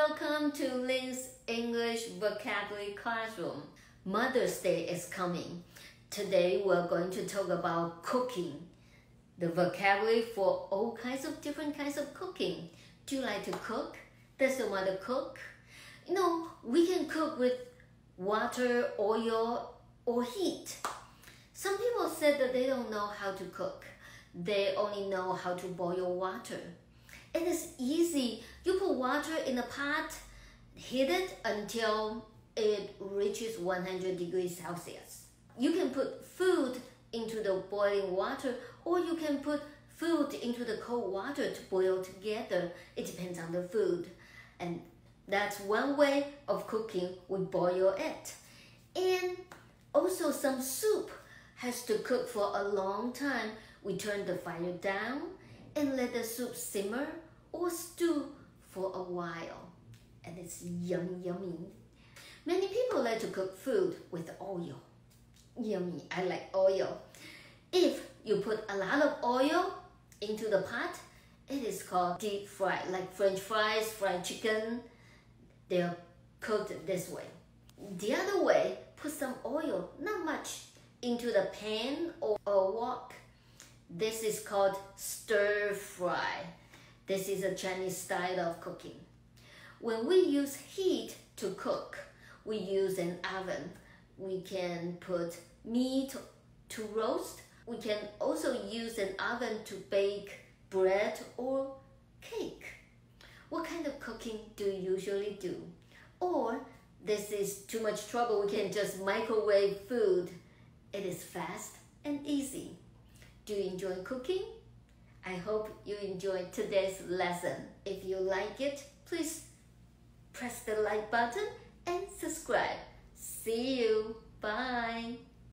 welcome to Lynn's English Vocabulary Classroom. Mother's Day is coming. Today we're going to talk about cooking. The vocabulary for all different kinds of cooking. Do you like to cook? Does your mother cook? You know, we can cook with water, oil, or heat. Some people said that they don't know how to cook. They only know how to boil water. And it's easy. You put water in a pot, heat it until it reaches 100 degrees Celsius. You can put food into the boiling water, or you can put food into the cold water to boil together. It depends on the food. And that's one way of cooking. We boil it. And also some soup has to cook for a long time. We turn the fire down and let the soup simmer or stew for a while. And it's yummy, yummy. Many people like to cook food with oil. Yummy, I like oil. If you put a lot of oil into the pot, it is called deep fry, like French fries, fried chicken. They're cooked this way. The other way, put some oil, not much, into the pan or wok. This is called stir fry. This is a Chinese style of cooking. When we use heat to cook, we use an oven. We can put meat to roast. We can also use an oven to bake bread or cake. What kind of cooking do you usually do? Or this is too much trouble, we can just microwave food. It is fast and easy. Do you enjoy cooking? I hope you enjoyed today's lesson. If you like it, please press the like button and subscribe. See you. Bye.